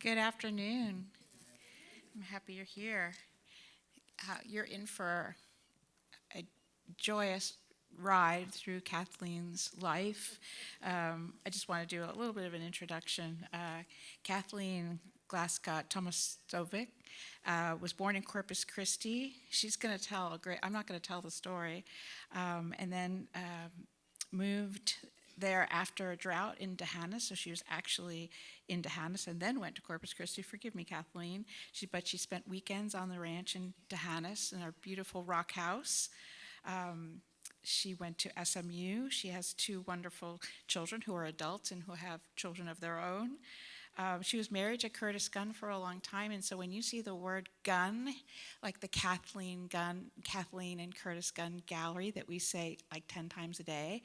Good afternoon. I'm happy you're here. You're in for a joyous ride through Kathleen's life. I just want to do a little bit of an introduction. Kathleen Glasscock Tomasovic was born in Corpus Christi. She's going to tell I'm not going to tell the story. And then moved there after a drought in Hannahs, so she was actually in Hannahs and then went to Corpus Christi. Forgive me, Kathleen. But she spent weekends on the ranch in Hannahs in our beautiful rock house. She went to SMU. She has two wonderful children who are adults and who have children of their own. She was married to Curtis Gunn for a long time, and so when you see the word Gunn, like the Kathleen and Curtis Gunn Gallery that we say like 10 times a day,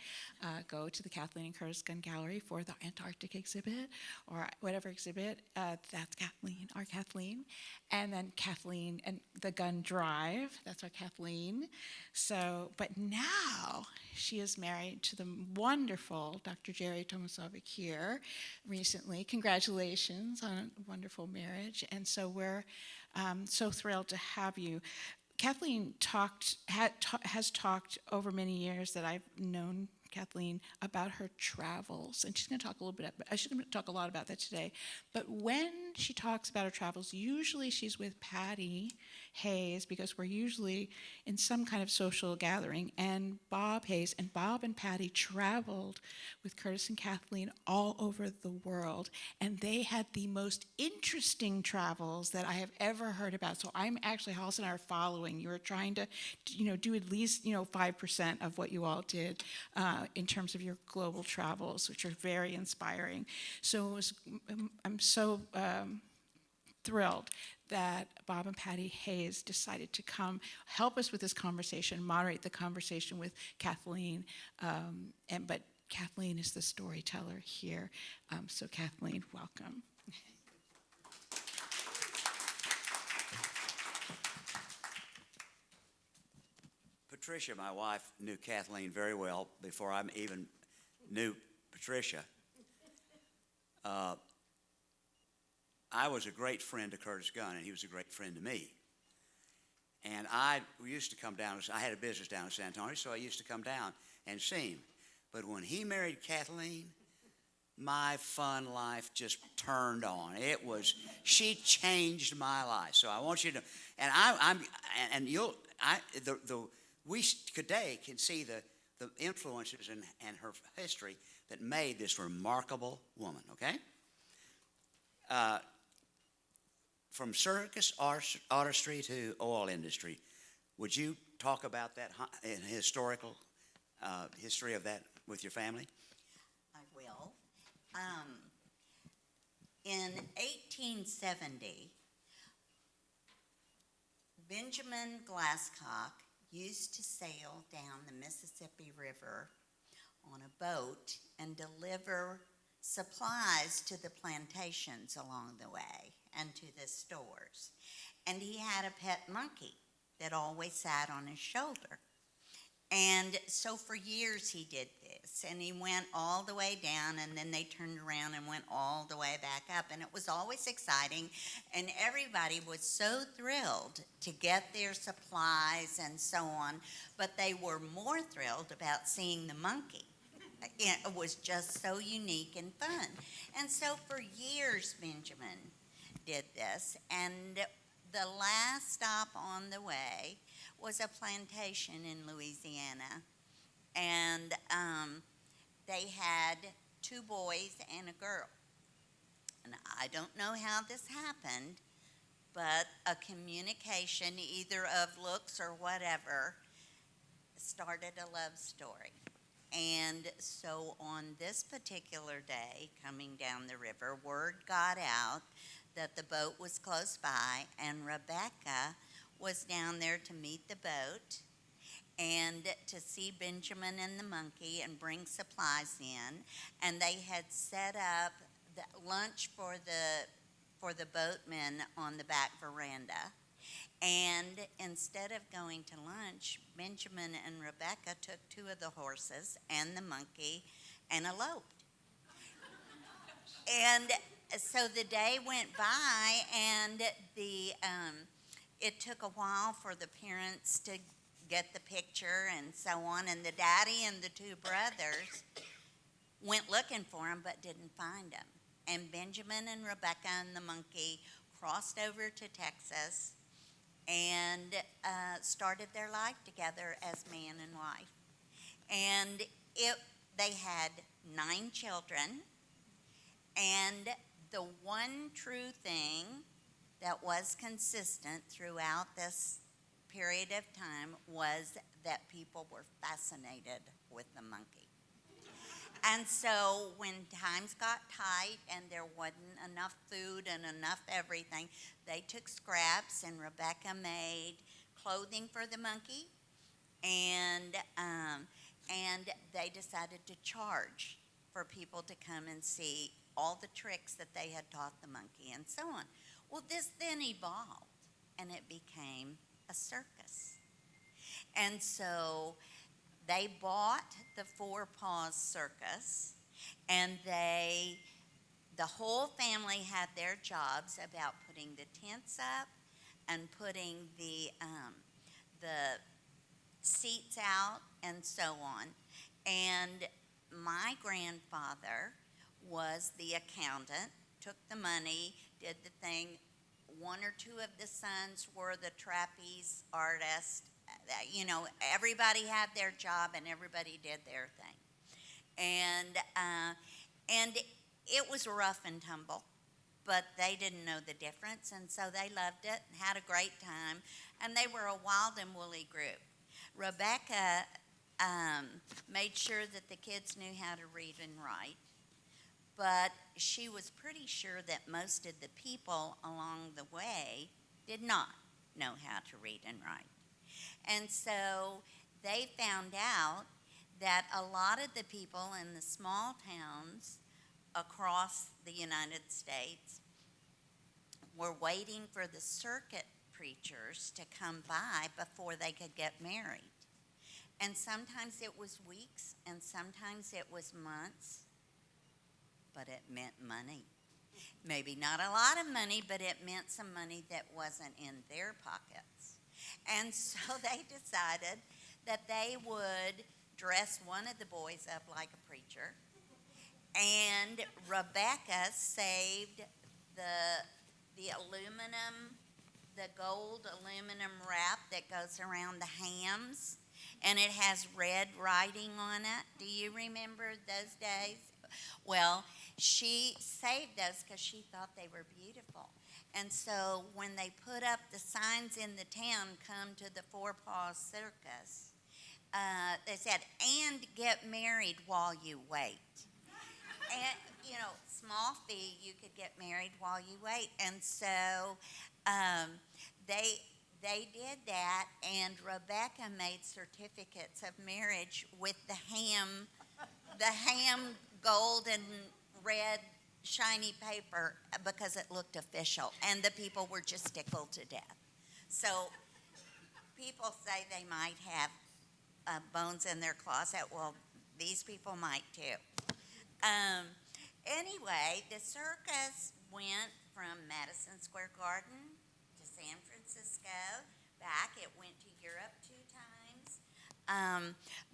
go to the Kathleen and Curtis Gunn Gallery for the Antarctic exhibit or whatever exhibit. That's Kathleen, our Kathleen, and then Kathleen and the Gunn Drive. That's our Kathleen. So, but now she is married to the wonderful Dr. Jerry Tomasovic here recently. Congratulations on a wonderful marriage. And so we're so thrilled to have you. Kathleen has talked over many years that I've known Kathleen about her travels, and she's going to talk a little bit. She's going to talk a lot about that today. But when she talks about her travels, usually she's with Patty Hayes because we're usually in some kind of social gathering, and Bob Hayes and Bob and Patty traveled with Curtis and Kathleen all over the world, and they had the most interesting travels that I have ever heard about. So I'm actually, Hollis and I are following. You were trying to, do at least 5% of what you all did in terms of your global travels, which are very inspiring. So I'm so thrilled that Bob and Patty Hayes decided to come help us with this conversation, moderate the conversation with Kathleen. But Kathleen is the storyteller here. So Kathleen, welcome. Patricia, my wife, knew Kathleen very well before I even knew Patricia. I was a great friend to Curtis Gunn, and he was a great friend to me. And we used to come down. I had a business down in San Antonio, so I used to come down and see him. But when he married Kathleen, my fun life just turned on. She changed my life. So I want you to, we today can see the influences and her history that made this remarkable woman, okay? From circus artistry to oil industry, would you talk about that historical history of that with your family? I will. In 1870, Benjamin Glasscock used to sail down the Mississippi River on a boat and deliver supplies to the plantations along the way and to the stores. And he had a pet monkey that always sat on his shoulder. And so for years he did this, and he went all the way down, and then they turned around and went all the way back up, and it was always exciting, and everybody was so thrilled to get their supplies and so on, but they were more thrilled about seeing the monkey. It was just so unique and fun. And so for years Benjamin did this, and the last stop on the way was a plantation in Louisiana, and they had 2 boys and a girl. And I don't know how this happened, but a communication, either of looks or whatever, started a love story. And so on this particular day, coming down the river, word got out that the boat was close by, and Rebecca was down there to meet the boat and to see Benjamin and the monkey and bring supplies in. And they had set up the lunch for the boatmen on the back veranda. And instead of going to lunch, Benjamin and Rebecca took 2 of the horses and the monkey and eloped. And so the day went by, and it took a while for the parents to get the picture and so on, and the daddy and the two brothers went looking for him but didn't find him. And Benjamin and Rebecca and the monkey crossed over to Texas and started their life together as man and wife. And they had 9 children, and the one true thing that was consistent throughout this period of time was that people were fascinated with the monkey. And so when times got tight and there wasn't enough food and enough everything, they took scraps, and Rebecca made clothing for the monkey, and they decided to charge for people to come and see all the tricks that they had taught the monkey and so on. Well, this then evolved, and it became a circus. And so they bought the Forepaugh Circus, and the whole family had their jobs about putting the tents up and putting the seats out and so on. And my grandfather was the accountant, took the money, did the thing. 1 or 2 of the sons were the trapeze artists. You know, everybody had their job and everybody did their thing. And it was rough and tumble, but they didn't know the difference, and so they loved it and had a great time, and they were a wild and woolly group. Rebecca made sure that the kids knew how to read and write, but she was pretty sure that most of the people along the way did not know how to read and write. And so they found out that a lot of the people in the small towns across the United States were waiting for the circuit preachers to come by before they could get married. And sometimes it was weeks, and sometimes it was months, but it meant money. Maybe not a lot of money, but it meant some money that wasn't in their pockets. And so they decided that they would dress one of the boys up like a preacher, and Rebecca saved the aluminum, the gold aluminum wrap that goes around the hams, and it has red writing on it. Do you remember those days? Well, she saved those because she thought they were beautiful. And so when they put up the signs in the town, come to the Forepaugh Circus, they said, and get married while you wait. And, you know, small fee, you could get married while you wait. And so they did that, and Rebecca made certificates of marriage with the ham gold and red shiny paper because it looked official, and the people were just tickled to death. So people say they might have bones in their closet. Well, these people might too. Anyway, the circus went from Madison Square Garden to San Francisco. Back, it went to Europe 2 times.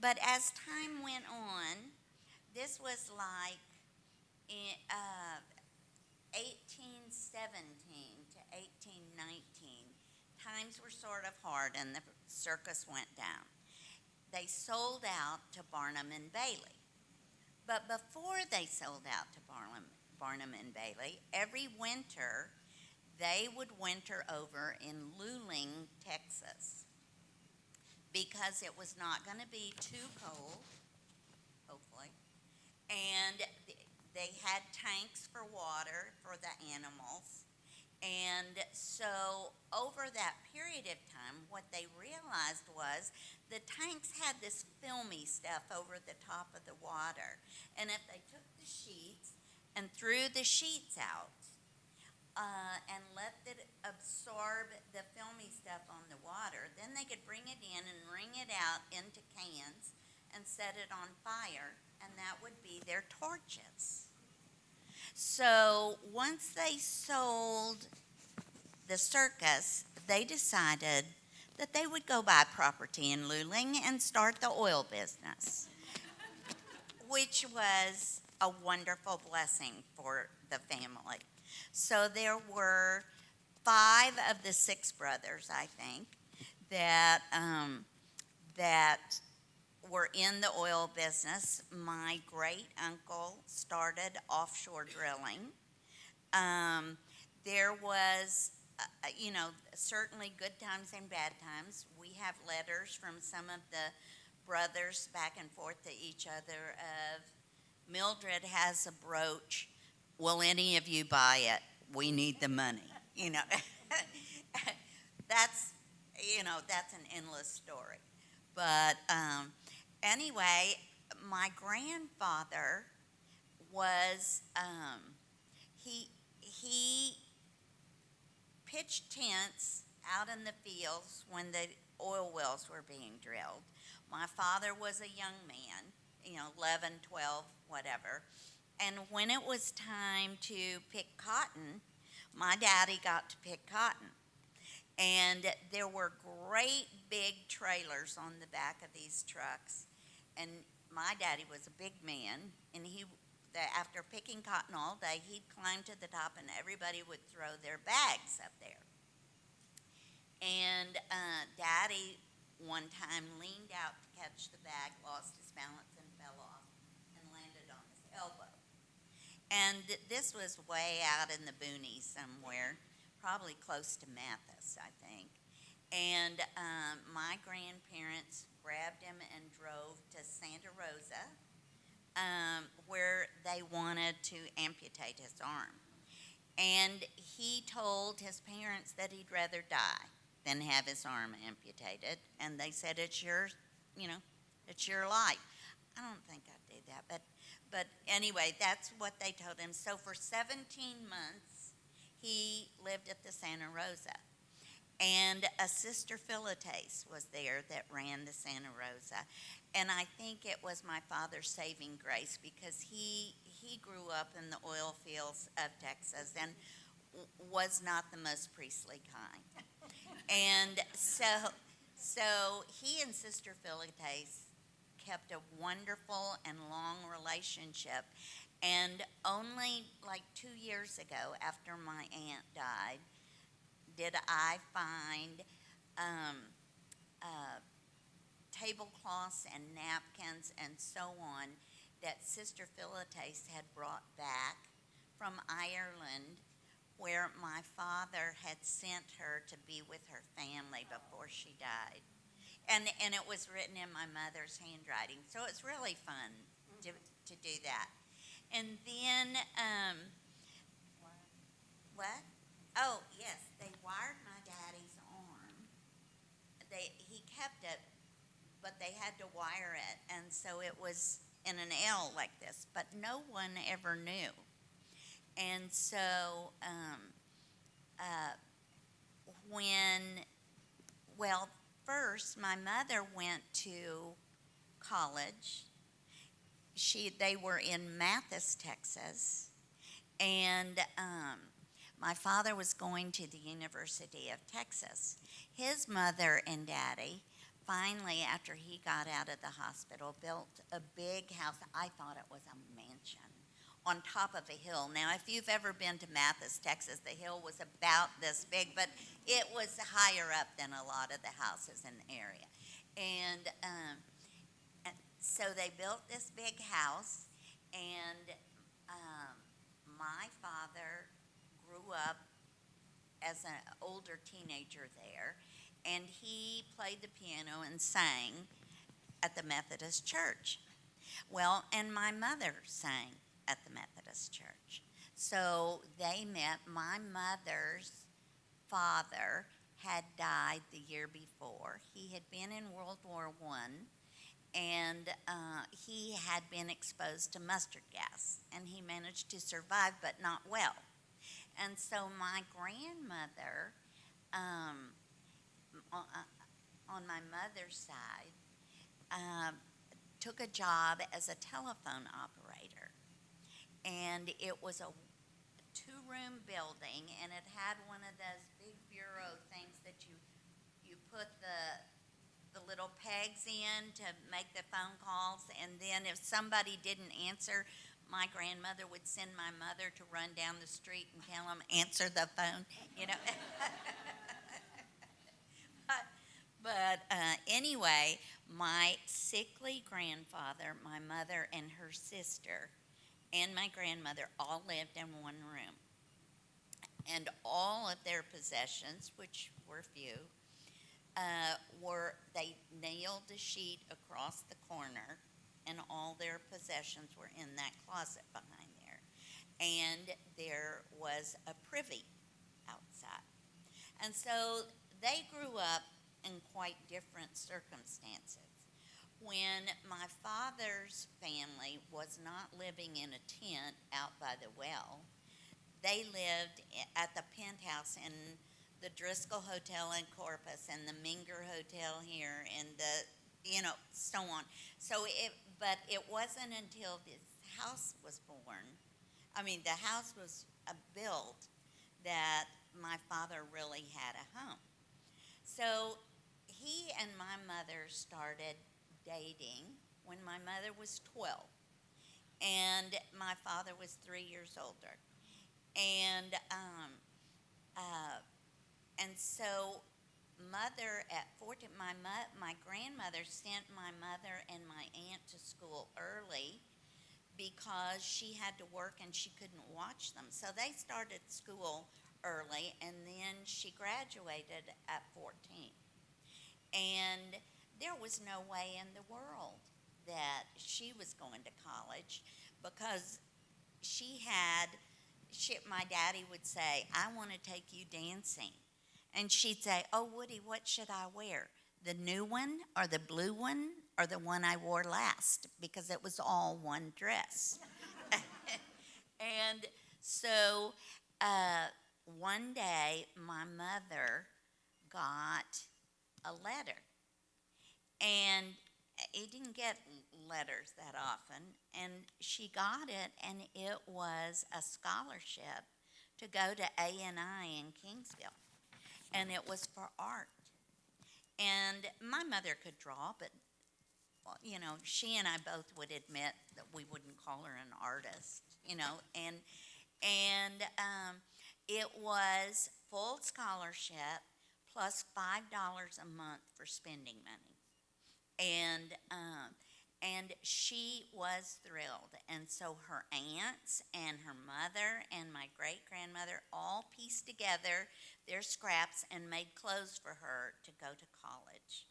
But as time went on, this was like in 1817 to 1819. Times were sort of hard, and the circus went down. They sold out to Barnum and Bailey. But before they sold out to Barnum and Bailey, every winter they would winter over in Luling, Texas, because it was not going to be too cold, hopefully, and they had tanks for water for the animals. And so over that period of time, what they realized was the tanks had this filmy stuff over the top of the water. And if they took the sheets and threw the sheets out and let it absorb the filmy stuff on the water, then they could bring it in and wring it out into cans and set it on fire, and that would be their torches. So once they sold the circus, they decided that they would go buy property in Luling and start the oil business, which was a wonderful blessing for the family. So there were 5 of the 6 brothers, I think, that were in the oil business. My great uncle started offshore drilling. There was, certainly good times and bad times. We have letters from some of the brothers back and forth to each other of, Mildred has a brooch. Will any of you buy it? We need the money. That's that's an endless story. But anyway, my grandfather was he pitched tents out in the fields when the oil wells were being drilled. My father was a young man, 11, 12, whatever. And when it was time to pick cotton, my daddy got to pick cotton. And there were great big trailers on the back of these trucks. And my daddy was a big man, and after picking cotton all day, he'd climb to the top, and everybody would throw their bags up there. And Daddy one time leaned out to catch the bag, lost his balance, and fell off and landed on his elbow. And this was way out in the boonies somewhere, probably close to Mathis, I think. And my grandparents grabbed him and drove to Santa Rosa, where they wanted to amputate his arm. And he told his parents that he'd rather die than have his arm amputated. And they said, it's yours, it's your life. I don't think I'd do that, but anyway, that's what they told him. So for 17 months, he lived at the Santa Rosa. And a Sister Philanthropists was there that ran the Santa Rosa. And I think it was my father's saving grace, because he grew up in the oil fields of Texas and was not the most priestly kind. And so he and Sister Philanthropists kept a wonderful and long relationship. And only like 2 years ago, after my aunt died, did I find tablecloths and napkins and so on that Sister Philanthropists had brought back from Ireland, where my father had sent her to be with her family before she died. And it was written in my mother's handwriting. So it's really fun to do that. And then, what? Oh, yes, they wired my daddy's arm. He kept it, but they had to wire it. And so it was in an L like this, but no one ever knew. And so first my mother went to college. They were in Mathis, Texas, and my father was going to the University of Texas. His mother and daddy finally, after he got out of the hospital, built a big house. I thought it was a mansion on top of a hill. Now, if you've ever been to Mathis, Texas, the hill was about this big, but it was higher up than a lot of the houses in the area. And so they built this big house, and my father grew up as an older teenager there, and he played the piano and sang at the Methodist church. Well, and my mother sang at the Methodist church. So they met. My mother's father had died the year before. He had been in World War I, and he had been exposed to mustard gas, and he managed to survive, but not well. And so my grandmother, on my mother's side, took a job as a telephone operator. And it was a two-room building, and it had one of those big bureau things that you put the little pegs in to make the phone calls, and then if somebody didn't answer, my grandmother would send my mother to run down the street and tell them, answer the phone, you know. But anyway, my sickly grandfather, my mother, and her sister, and my grandmother all lived in one room. And all of their possessions, which were few, they nailed a sheet across the corner, and all their possessions were in that closet behind there. And there was a privy outside. And so they grew up in quite different circumstances. When my father's family was not living in a tent out by the well, they lived at the penthouse in the Driscoll Hotel in Corpus and the Minger Hotel here and so on. But it wasn't until this house was the house was built, that my father really had a home. So he and my mother started dating when my mother was 12, and my father was 3 years older. And so mother at 14, my grandmother sent my mother and my aunt to school early because she had to work and she couldn't watch them. So they started school early, and then she graduated at 14. And there was no way in the world that she was going to college, because my daddy would say, I want to take you dancing. And she'd say, oh, Woody, what should I wear? The new one or the blue one or the one I wore last? Because it was all one dress. And so one day my mother got a letter. And he didn't get letters that often, and she got it, and it was a scholarship to go to A&I in Kingsville, and it was for art. And my mother could draw, but she and I both would admit that we wouldn't call her an artist, and it was full scholarship plus $5 a month for spending money. And she was thrilled. And so her aunts and her mother and my great-grandmother all pieced together their scraps and made clothes for her to go to college.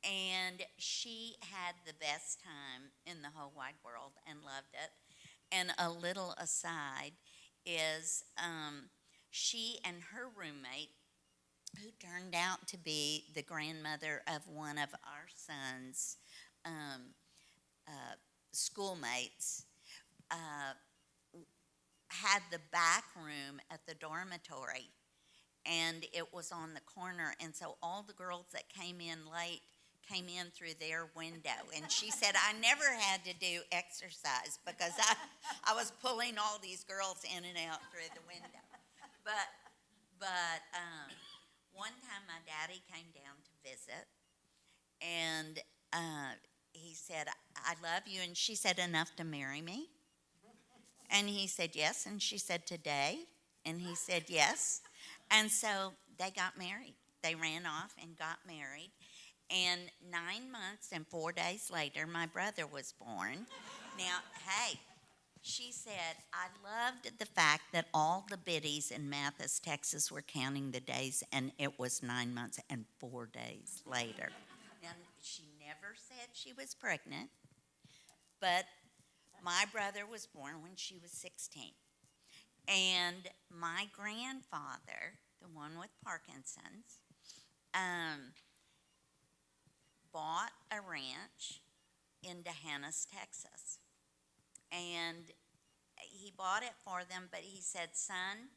And she had the best time in the whole wide world and loved it. And a little aside is she and her roommate, who turned out to be the grandmother of one of our son's schoolmates, had the back room at the dormitory, and it was on the corner, and so all the girls that came in late came in through their window. And she said, I never had to do exercise because I was pulling all these girls in and out through the window. But one time my daddy came down to visit, and he said, I love you. And she said, enough to marry me? And he said, yes. And she said, today? And he said, yes. And so they got married. They ran off and got married. And 9 months and 4 days later, my brother was born. Now, hey, she said, I loved the fact that all the biddies in Mathis, Texas were counting the days, and it was 9 months and 4 days later. Now, she never said she was pregnant, but my brother was born when she was 16. And my grandfather, the one with Parkinson's, bought a ranch in Dehanis, Texas. And he bought it for them, but he said, son,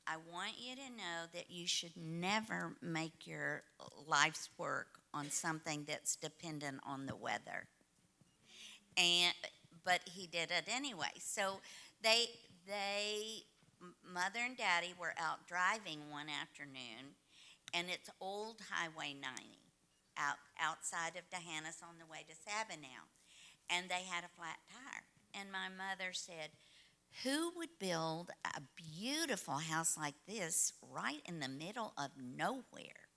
I want you to know that you should never make your life's work on something that's dependent on the weather. But he did it anyway. So Mother and Daddy were out driving one afternoon, and it's old Highway 90 outside of D'Hanis on the way to Sabinal, and they had a flat tire. And my mother said, "Who would build a beautiful house like this right in the middle of nowhere?"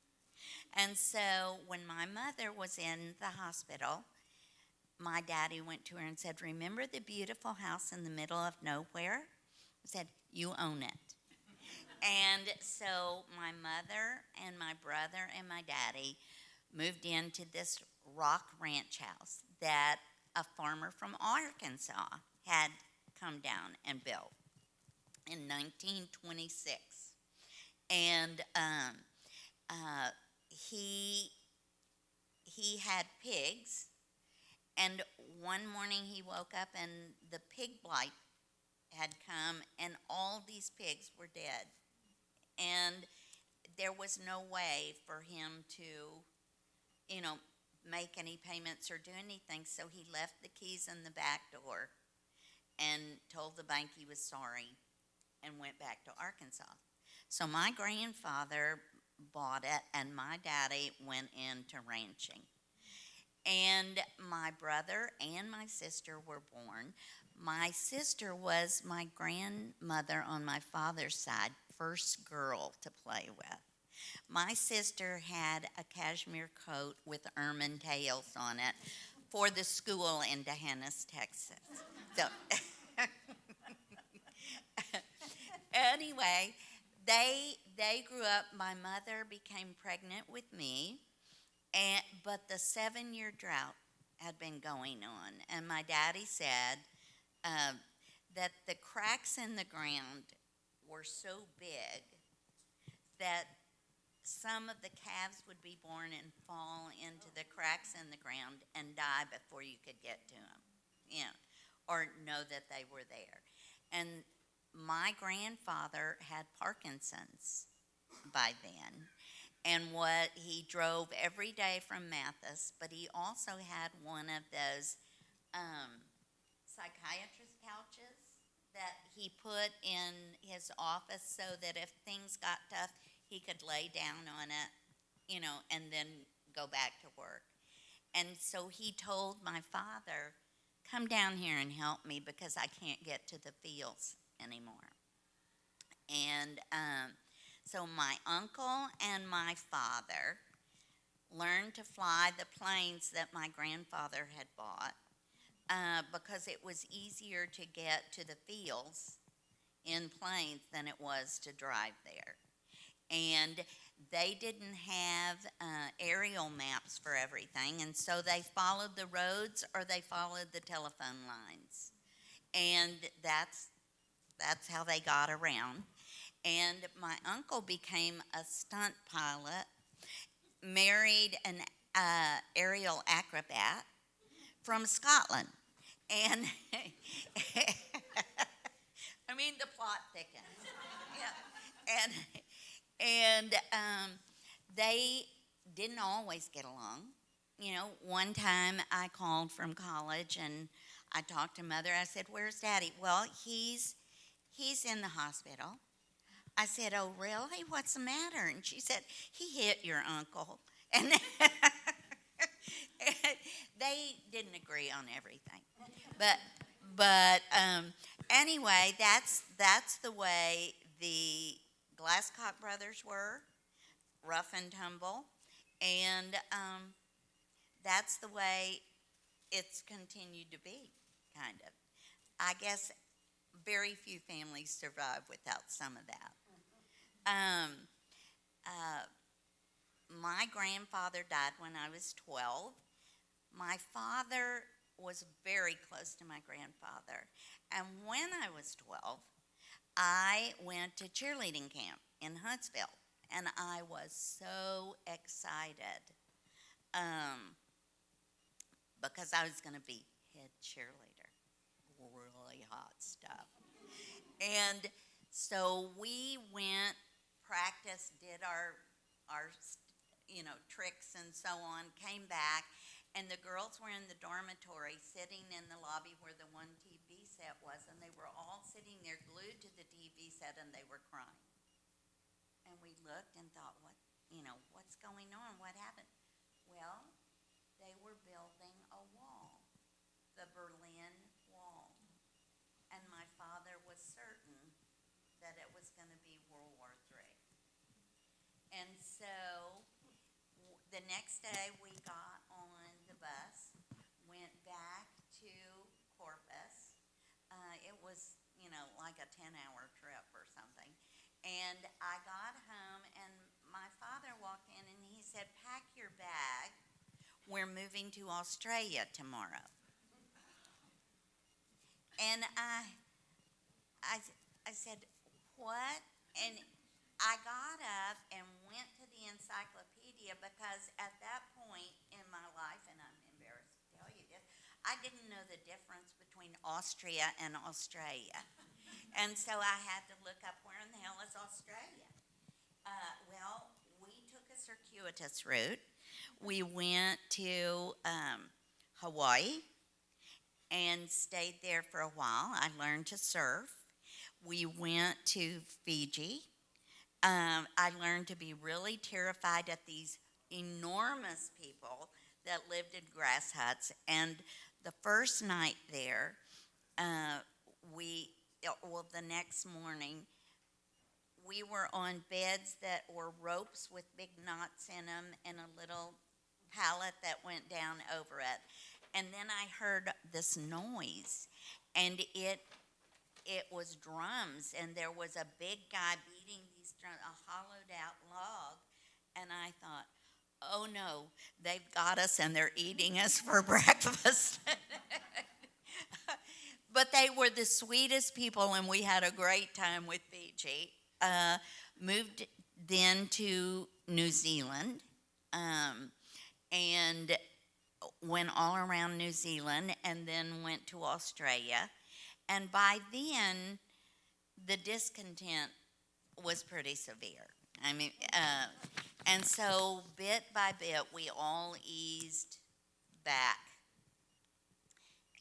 And so when my mother was in the hospital, my daddy went to her and said, "Remember the beautiful house in the middle of nowhere?" I said, "You own it." And so my mother and my brother and my daddy moved into this rock ranch house that a farmer from Arkansas had come down and built in 1926. And he had pigs, and one morning he woke up and the pig blight had come, and all these pigs were dead. And there was no way for him to, make any payments or do anything, so he left the keys in the back door and told the bank he was sorry and went back to Arkansas. So my grandfather bought it, and my daddy went into ranching. And my brother and my sister were born. My sister was my grandmother on my father's side, first girl to play with. My sister had a cashmere coat with ermine tails on it for the school in D'Hanis, Texas. So anyway, they grew up. My mother became pregnant with me, but the 7-year drought had been going on, and my daddy said that the cracks in the ground were so big that some of the calves would be born and fall into the cracks in the ground and die before you could get to them, or know that they were there. And my grandfather had Parkinson's by then, and he drove every day from Mathis, but he also had one of those psychiatrist couches that he put in his office so that if things got tough, he could lay down on it, and then go back to work. And so he told my father, "Come down here and help me because I can't get to the fields anymore." And so my uncle and my father learned to fly the planes that my grandfather had bought because it was easier to get to the fields in planes than it was to drive there. And they didn't have aerial maps for everything, and so they followed the roads or they followed the telephone lines. And that's how they got around. And my uncle became a stunt pilot, married an aerial acrobat from Scotland. And I mean, the plot thickens. Yeah. And they didn't always get along. One time I called from college and I talked to Mother. I said, "Where's Daddy?" "Well, he's in the hospital." I said, "Oh, really? What's the matter?" And she said, "He hit your uncle." And they didn't agree on everything. But anyway, that's the way the Glasscock brothers were, rough and tumble, and that's the way it's continued to be, kind of. I guess very few families survive without some of that. My grandfather died when I was 12. My father was very close to my grandfather, and when I was 12, I went to cheerleading camp in Huntsville, and I was so excited because I was going to be head cheerleader. Really hot stuff. And so we went, practiced, did our tricks and so on, came back, and the girls were in the dormitory sitting in the lobby where the one TV set was, and they were all sitting there glued to the TV set, and they were crying. And we looked and thought, what's going on? What happened? Well, they were building a wall, the Berlin Wall. And my father was certain that it was going to be World War III. And so the next day we got on the bus, went back to Corpus. It was, like a 10-hour trip or something. And I got home, and my father walked in, and he said, "Pack your bag. We're moving to Australia tomorrow." And I said, "What?" And I got up and went to the encyclopedia, because at that point in my life, and I'm embarrassed to tell you this, I didn't know the difference between Austria and Australia. And so I had to look up, where in the hell is Australia? Well, we took a circuitous route. We went to Hawaii and stayed there for a while. I learned to surf. We went to Fiji. I learned to be really terrified at these enormous people that lived in grass huts. And the first night there, the next morning, we were on beds that were ropes with big knots in them and a little pallet that went down over it. And then I heard this noise, and it was drums, and there was a big guy beating these drums, a hollowed out log, and I thought, oh no, they've got us and they're eating us for breakfast. But they were the sweetest people, and we had a great time with Fiji. Moved then to New Zealand, and went all around New Zealand, and then went to Australia. And by then, the discontent was pretty severe. And so bit by bit, we all eased back.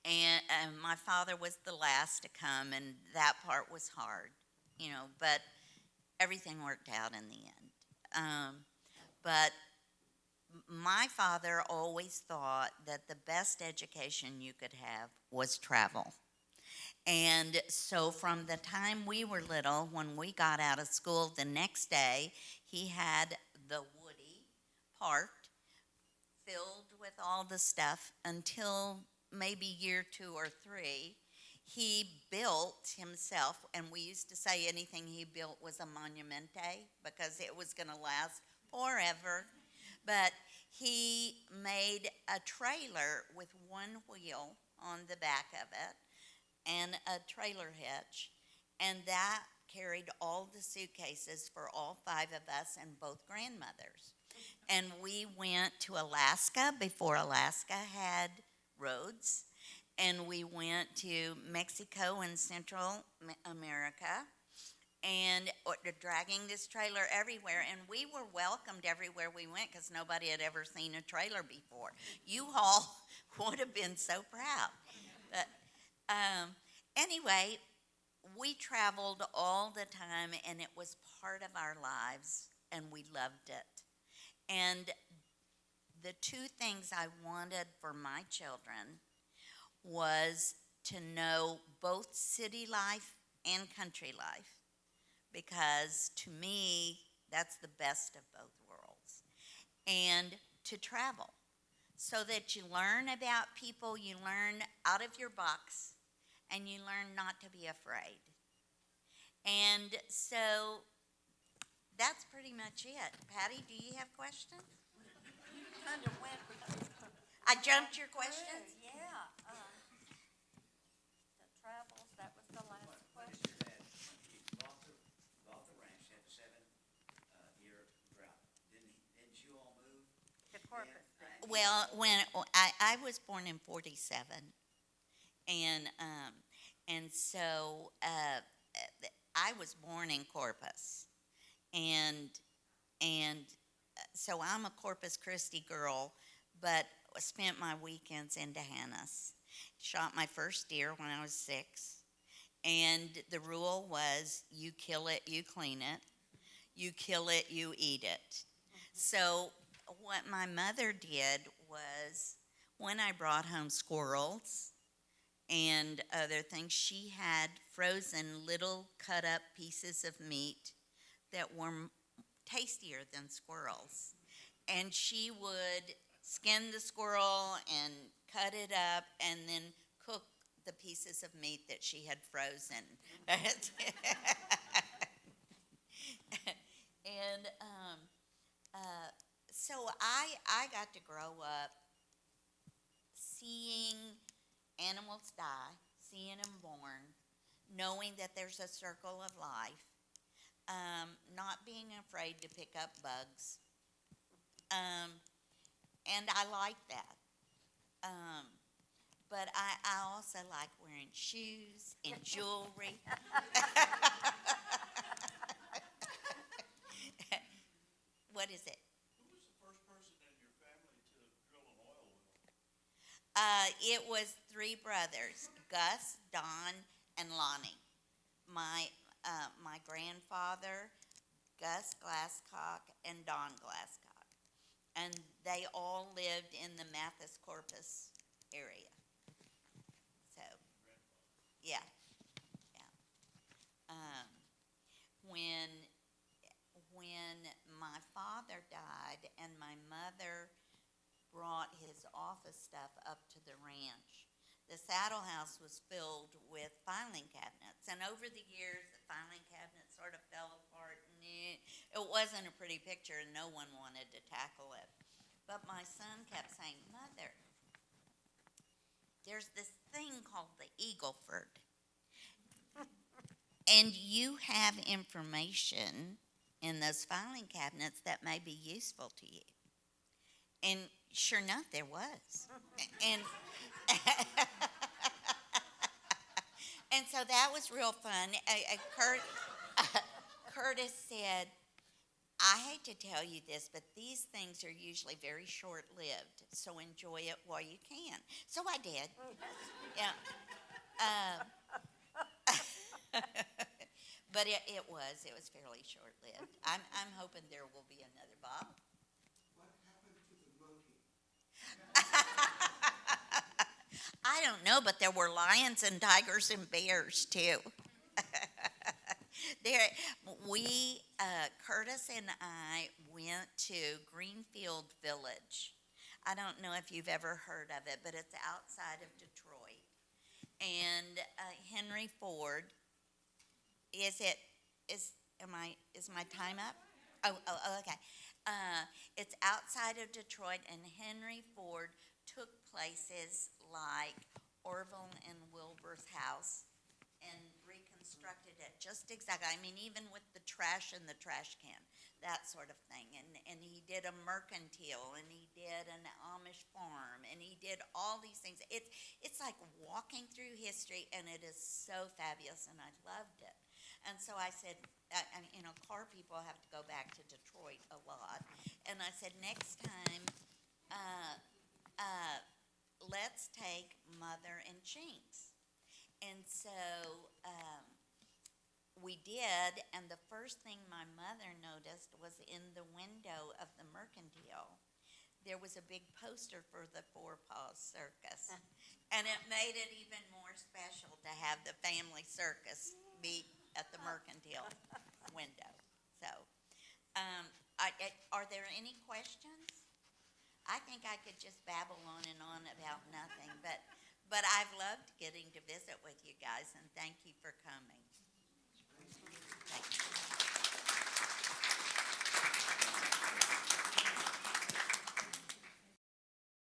And my father was the last to come, and that part was hard, but everything worked out in the end. But my father always thought that the best education you could have was travel. And so from the time we were little, when we got out of school the next day, he had the Woody parked, filled with all the stuff, until maybe year 2 or 3. He built himself, and we used to say anything he built was a monumente, because it was going to last forever. But he made a trailer with one wheel on the back of it, and a trailer hitch, and that carried all the suitcases for all 5 of us and both grandmothers. And we went to Alaska before Alaska had roads, and we went to Mexico and Central America, and dragging this trailer everywhere, and we were welcomed everywhere we went, because nobody had ever seen a trailer before. U-Haul would have been so proud. But anyway, we traveled all the time, and it was part of our lives, and we loved it. And the 2 things I wanted for my children was to know both city life and country life, because to me, that's the best of both worlds. And to travel, so that you learn about people, you learn out of your box, and you learn not to be afraid. And so that's pretty much it. Patty, do you have questions? Kind of went because I jumped your questions? yeah. The travels, that was the last question. He bought the ranch, had a 7-year drought. Didn't you all move? To Corpus. Well, when I was born in 47, and so I was born in Corpus, and so I'm a Corpus Christi girl, but spent my weekends in Hannah's. Shot my first deer when I was 6, And the rule was you kill it, you clean it. You kill it, you eat it. So what my mother did was when I brought home squirrels and other things, she had frozen little cut up pieces of meat that were tastier than squirrels. And she would skin the squirrel and cut it up and then cook the pieces of meat that she had frozen. And so I got to grow up seeing animals die, seeing them born, knowing that there's a circle of life, not being afraid to pick up bugs. And I like that. But I also like wearing shoes and jewelry. What is it? Who was the first person in your family to drill an oil well? It was 3 brothers, Gus, Don, and Lonnie. My grandfather, Gus Glasscock, and Don Glasscock. And they all lived in the Mathis, Corpus area. So, yeah. When my father died and my mother brought his office stuff up to the ranch, the saddle house was filled with filing cabinets. And over the years, the filing cabinets sort of fell apart. And it wasn't a pretty picture, and no one wanted to tackle it. But my son kept saying, Mother, there's this thing called the Eagleford. And you have information in those filing cabinets that may be useful to you. And sure enough, there was. And and so that was real fun. Curtis said, I hate to tell you this, but these things are usually very short-lived, so enjoy it while you can. So I did. Yeah. But it was fairly short-lived. I'm hoping there will be another Bob. What happened to the monkey? I don't know, but there were lions and tigers and bears too. Curtis and I went to Greenfield Village. I don't know if you've ever heard of it, but it's outside of Detroit. And Henry Ford, is my time up? Oh, okay. It's outside of Detroit, and Henry Ford took places like Orville and Wilbur's house and reconstructed it just exactly. I mean, even with the trash in the trash can, that sort of thing. And he did a mercantile, and he did an Amish farm, and he did all these things. It's like walking through history, and it is so fabulous, and I loved it. And so I said, car people have to go back to Detroit a lot. And I said, next time, let's take Mother and Chinks. And so we did, and the first thing my mother noticed was in the window of the mercantile, there was a big poster for the Forepaugh Circus. And it made it even more special to have the family circus be at the mercantile window. So, are there any questions? I think I could just babble on and on about nothing, but I've loved getting to visit with you guys, and thank you for coming.